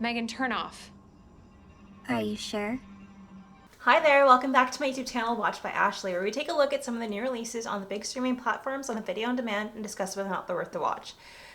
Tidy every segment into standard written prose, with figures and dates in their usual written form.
M3GAN, turn off. Are you sure? Hi there, welcome back to my YouTube channel, Watched by Ashley, where we take a look at some of the new releases on the big streaming platforms on the video on demand and discuss whether or not they're worth the watch.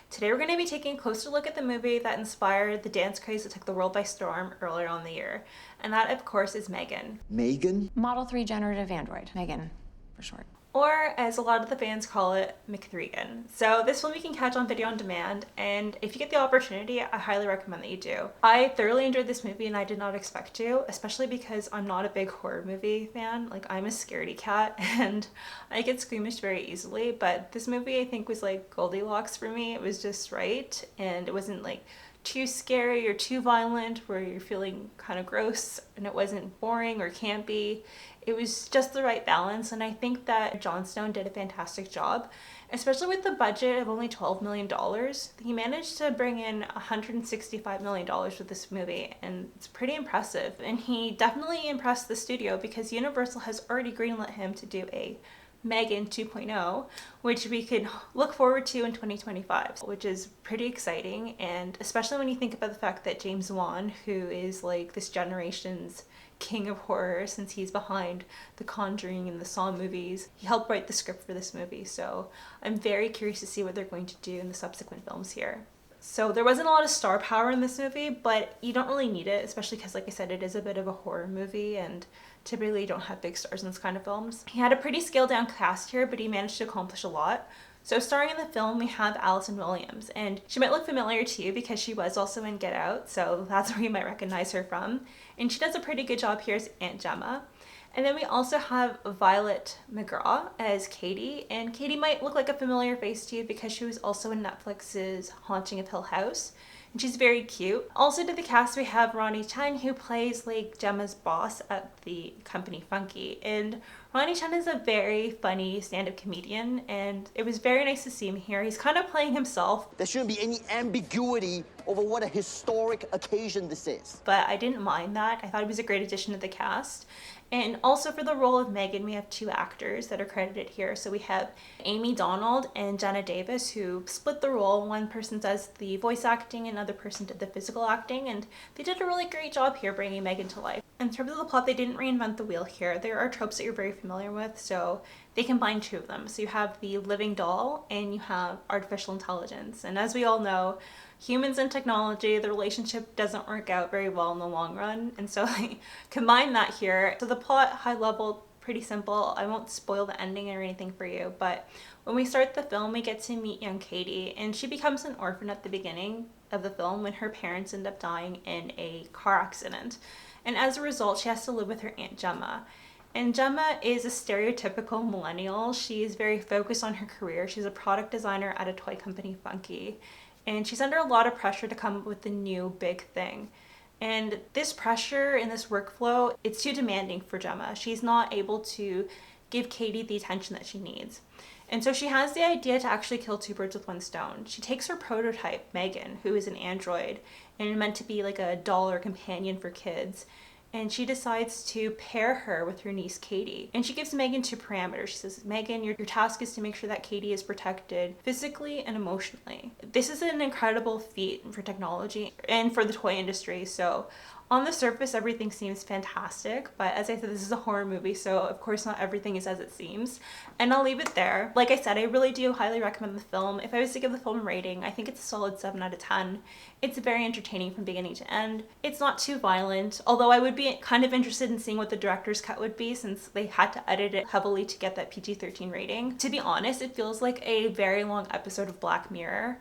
Today we're going to be taking a closer look at the movie that inspired the dance craze that took the world by storm earlier on in the year. And that, of course, is M3GAN. M3GAN? Model 3 generative android. M3GAN, for short. Or, as a lot of the fans call it, M3GAN. So this film you can catch on video on demand, and if you get the opportunity, I highly recommend that you do. I thoroughly enjoyed this movie and I did not expect to, especially because I'm not a big horror movie fan. Like, I'm a scaredy cat and I get squeamish very easily, but this movie I think was like Goldilocks for me. It was just right, and it wasn't like too scary or too violent where you're feeling kind of gross, and it wasn't boring or campy. It was just the right balance, and I think that Johnstone did a fantastic job, especially with the budget of only $12 million. He managed to bring in $165 million with this movie, and it's pretty impressive. And he definitely impressed the studio because Universal has already greenlit him to do a M3GAN 2.0, which we could look forward to in 2025, which is pretty exciting. And especially when you think about the fact that James Wan, who is like this generation's king of horror since he's behind The Conjuring and the Saw movies, he helped write the script for this movie. So I'm very curious to see what they're going to do in the subsequent films here. So there wasn't a lot of star power in this movie, but you don't really need it, especially because, like I said, it is a bit of a horror movie and typically you don't have big stars in this kind of films. He had a pretty scaled down cast here, but he managed to accomplish a lot. So starring in the film, we have Allison Williams, and she might look familiar to you because she was also in Get Out, so that's where you might recognize her from. And she does a pretty good job here as Aunt Gemma. And then we also have Violet McGraw as Katie, and Katie might look like a familiar face to you because she was also in Netflix's Haunting of Hill House, and she's very cute. Also to the cast we have Ronny, who plays like Gemma's boss at the company Funky, and Ronny is a very funny stand-up comedian, and it was very nice to see him here. He's kind of playing himself. There shouldn't be any ambiguity over what a historic occasion this is. But I didn't mind that. I thought he was a great addition to the cast. And also for the role of M3GAN, we have two actors that are credited here. So we have Amie and Jenna Davis, who split the role. One person does the voice acting, another person did the physical acting, and they did a really great job here bringing M3GAN to life. In terms of the plot, they didn't reinvent the wheel here. There are tropes that you're very familiar with, so they combine two of them. So you have the living doll and you have artificial intelligence. And as we all know, humans and technology, the relationship doesn't work out very well in the long run. And so I combine that here. So the plot, high level, pretty simple. I won't spoil the ending or anything for you, but when we start the film, we get to meet young Katie, and she becomes an orphan at the beginning of the film when her parents end up dying in a car accident. And as a result, she has to live with her Aunt Gemma. And Gemma is a stereotypical millennial. She is very focused on her career. She's a product designer at a toy company, Funky. And she's under a lot of pressure to come up with the new big thing. And this pressure in this workflow, it's too demanding for Gemma. She's not able to give Katie the attention that she needs. And so she has the idea to actually kill two birds with one stone. She takes her prototype, M3GAN, who is an android and meant to be like a doll or companion for kids, and she decides to pair her with her niece Katie. And she gives M3GAN two parameters. She says, M3GAN, your task is to make sure that Katie is protected physically and emotionally. This is an incredible feat for technology and for the toy industry. So on the surface, everything seems fantastic, but as I said, this is a horror movie, so of course not everything is as it seems. And I'll leave it there. Like I said, I really do highly recommend the film. If I was to give the film a rating, I think it's a solid 7 out of 10. It's very entertaining from beginning to end. It's not too violent, although I would be kind of interested in seeing what the director's cut would be since they had to edit it heavily to get that PG-13 rating. To be honest, it feels like a very long episode of Black Mirror.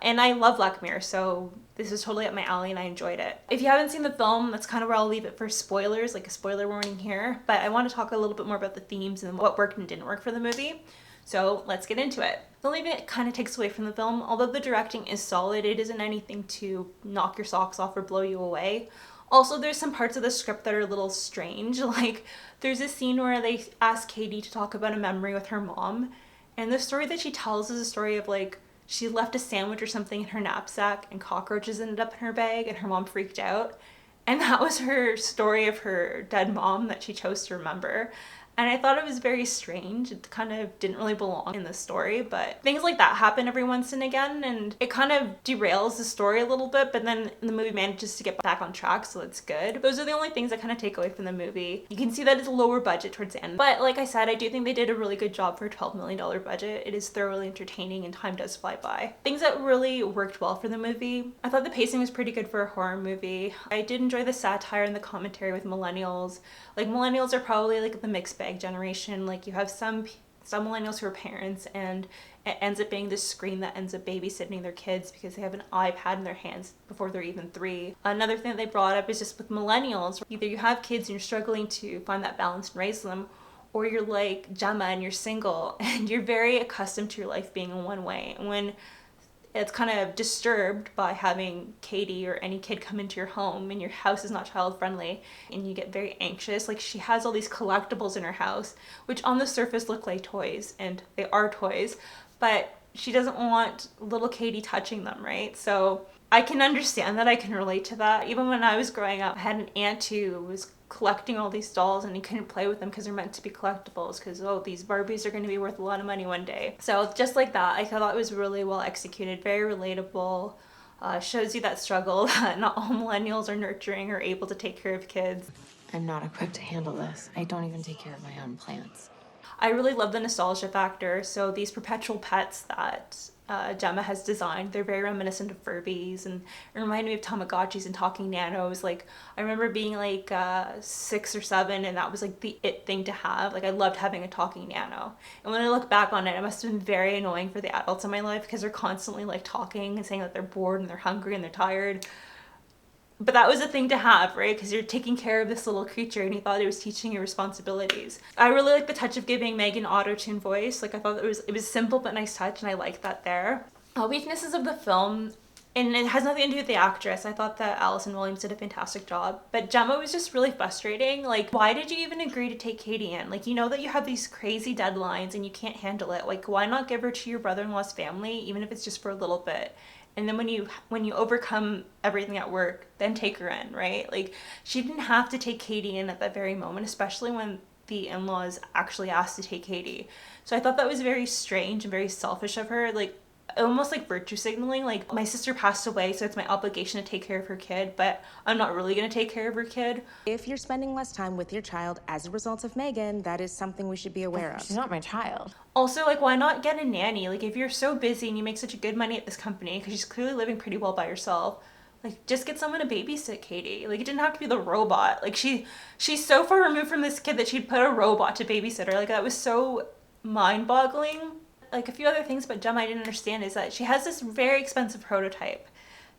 And I love Black Mirror, so this is totally up my alley and I enjoyed it. If you haven't seen the film, that's kind of where I'll leave it for spoilers, like a spoiler warning here. But I want to talk a little bit more about the themes and what worked and didn't work for the movie. So let's get into it. The only thing it kind of takes away from the film, although the directing is solid, it isn't anything to knock your socks off or blow you away. Also, there's some parts of the script that are a little strange. Like, there's a scene where they ask Katie to talk about a memory with her mom. And the story that she tells is a story of like, she left a sandwich or something in her knapsack and cockroaches ended up in her bag and her mom freaked out. And that was her story of her dead mom that she chose to remember. And I thought it was very strange. It kind of didn't really belong in the story, but things like that happen every once and again, and it kind of derails the story a little bit, but then the movie manages to get back on track, so it's good. Those are the only things I kind of take away from the movie. You can see that it's a lower budget towards the end, but like I said, I do think they did a really good job for a $12 million budget. It is thoroughly entertaining and time does fly by. Things that really worked well for the movie. I thought the pacing was pretty good for a horror movie. I did enjoy the satire and the commentary with millennials. Like, millennials are probably like the mixed bag generation. Like, you have some millennials who are parents and it ends up being this screen that ends up babysitting their kids because they have an iPad in their hands before they're even 3. Another thing that they brought up is just with millennials, either you have kids and you're struggling to find that balance and raise them, or you're like Gemma and you're single and you're very accustomed to your life being in one way. And when it's kind of disturbed by having Katie or any kid come into your home and your house is not child friendly and you get very anxious. Like, she has all these collectibles in her house, which on the surface look like toys, and they are toys, but she doesn't want little Katie touching them, right? So I can understand that. I can relate to that. Even when I was growing up, I had an aunt who was collecting all these dolls and you couldn't play with them because they're meant to be collectibles because, oh, these Barbies are going to be worth a lot of money one day. So just like that, I thought it was really well executed, very relatable, shows you that struggle that not all millennials are nurturing or able to take care of kids. I'm not equipped to handle this. I don't even take care of my own plants. I really love the nostalgia factor. So these perpetual pets that Gemma has designed, they're very reminiscent of Furbies and it reminded me of Tamagotchis and talking nanos. Like, I remember being like 6 or 7 and that was like the it thing to have. Like, I loved having a talking nano. And when I look back on it, it must have been very annoying for the adults in my life because they're constantly like talking and saying that they're bored and they're hungry and they're tired. But that was a thing to have, right? Because you're taking care of this little creature and you thought it was teaching you responsibilities. I really like the touch of giving Megan auto-tune voice. Like, I thought it was simple but nice touch and I like that there. Weaknesses of the film, and it has nothing to do with the actress. I thought that Allison Williams did a fantastic job. But Gemma was just really frustrating. Like, why did you even agree to take Katie in? Like, you know that you have these crazy deadlines and you can't handle it. Like, why not give her to your brother-in-law's family, even if it's just for a little bit? And then when you overcome everything at work, then take her in, right? Like, she didn't have to take Katie in at that very moment, especially when the in-laws actually asked to take Katie. So I thought that was very strange and very selfish of her. Like, almost like virtue signaling. Like, my sister passed away, so it's my obligation to take care of her kid, but I'm not really going to take care of her kid. If you're spending less time with your child as a result of M3GAN, that is something we should be aware of. She's not my child. Also, like, why not get a nanny? Like, if you're so busy and you make such a good money at this company, because she's clearly living pretty well by herself, like, just get someone to babysit Katie. Like, it didn't have to be the robot. Like, she's so far removed from this kid that she'd put a robot to babysit her. Like, that was so mind-boggling. Like, a few other things about Gemma I didn't understand is that she has this very expensive prototype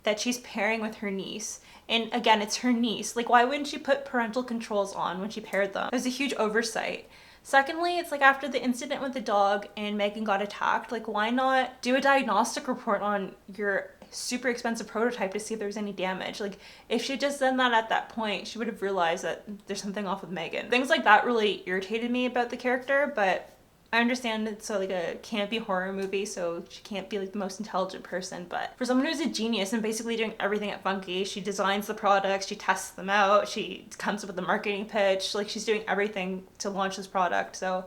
that she's pairing with her niece. And again, it's her niece. Like, why wouldn't she put parental controls on when she paired them? It was a huge oversight. Secondly, it's like after the incident with the dog and M3GAN got attacked, like, why not do a diagnostic report on your super expensive prototype to see if there was any damage? Like, if she had just done that at that point, she would have realized that there's something off with M3GAN. Things like that really irritated me about the character, but I understand it's like a campy horror movie, so she can't be like the most intelligent person, but for someone who's a genius and basically doing everything at Funky, she designs the products, she tests them out, she comes up with a marketing pitch, like, she's doing everything to launch this product. So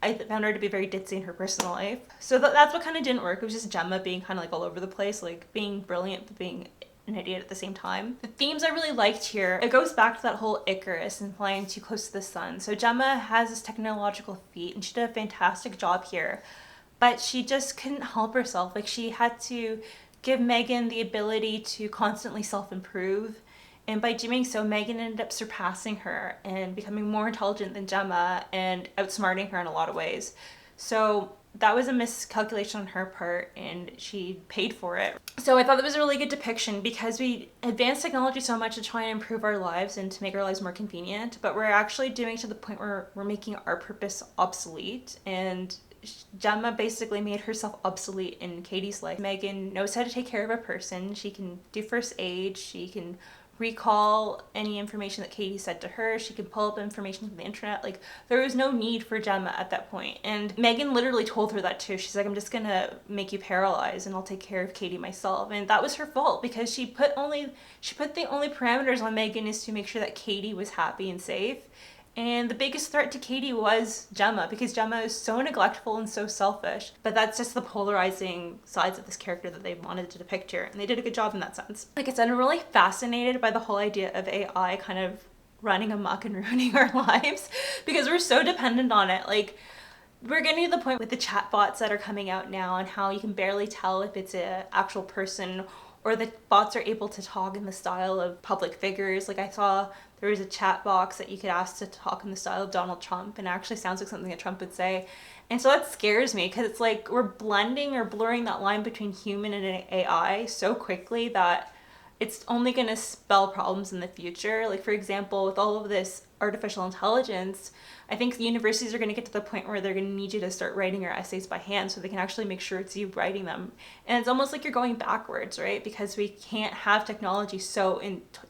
I found her to be very ditzy in her personal life. So that's what kind of didn't work. It was just Gemma being kind of like all over the place, like being brilliant but being an idiot at the same time. The themes I really liked here, it goes back to that whole Icarus and flying too close to the sun. So Gemma has this technological feat and she did a fantastic job here, but she just couldn't help herself. Like, she had to give M3GAN the ability to constantly self-improve, and by doing so, M3GAN ended up surpassing her and becoming more intelligent than Gemma and outsmarting her in a lot of ways. So that was a miscalculation on her part and she paid for it. So I thought that was a really good depiction because we advance technology so much to try and improve our lives and to make our lives more convenient, but we're actually doing it to the point where we're making our purpose obsolete, and Gemma basically made herself obsolete in Katie's life. M3GAN knows how to take care of a person. She can do first aid, she can recall any information that Katie said to her, she could pull up information from the internet. Like, there was no need for Gemma at that point. And M3GAN literally told her that too. She's like, I'm just gonna make you paralyzed and I'll take care of Katie myself. And that was her fault because she put the only parameters on M3GAN is to make sure that Katie was happy and safe. And the biggest threat to Katie was Gemma, because Gemma is so neglectful and so selfish. But that's just the polarizing sides of this character that they wanted to depict here. And they did a good job in that sense. Like I said, I'm really fascinated by the whole idea of AI kind of running amok and ruining our lives, because we're so dependent on it. Like, we're getting to the point with the chatbots that are coming out now and how you can barely tell if it's an actual person, or the bots are able to talk in the style of public figures. Like I saw there was a chat box that you could ask to talk in the style of Donald Trump, and it actually sounds like something that Trump would say. And so that scares me, because it's like we're blending or blurring that line between human and AI so quickly that it's only going to spell problems in the future. Like, for example, with all of this artificial intelligence, I think universities are going to get to the point where they're going to need you to start writing your essays by hand so they can actually make sure it's you writing them. And it's almost like you're going backwards, right? Because we can't have technology so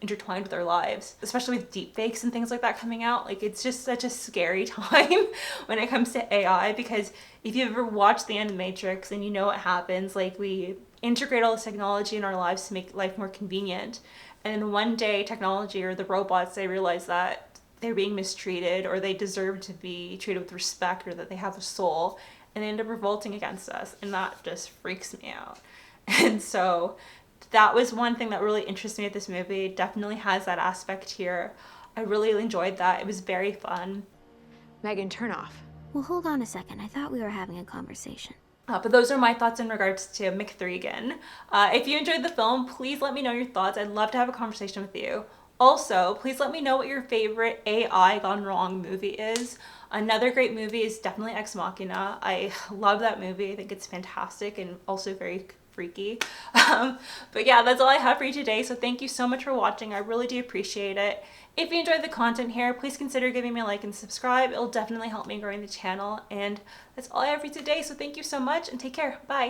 intertwined with our lives, especially with deepfakes and things like that coming out. Like, it's just such a scary time when it comes to AI, because if you've ever watched The Animatrix and you know what happens, like, we integrate all this technology in our lives to make life more convenient. And then one day technology or the robots, they realize that they're being mistreated, or they deserve to be treated with respect, or that they have a soul, and they end up revolting against us. And that just freaks me out. And so that was one thing that really interested me at this movie. It definitely has that aspect here. I really enjoyed that. It was very fun. M3GAN, turn off. Well, hold on a second. I thought we were having a conversation. But those are my thoughts in regards to M3GAN. If you enjoyed the film, please let me know your thoughts. I'd love to have a conversation with you. Also, please let me know what your favorite AI gone wrong movie is. Another great movie is definitely Ex Machina. I love that movie. I think it's fantastic and also very freaky. But yeah, that's all I have for you today. So thank you so much for watching. I really do appreciate it. If you enjoyed the content here, please consider giving me a like and subscribe. It'll definitely help me growing the channel. And that's all I have for you today. So thank you so much and take care. Bye.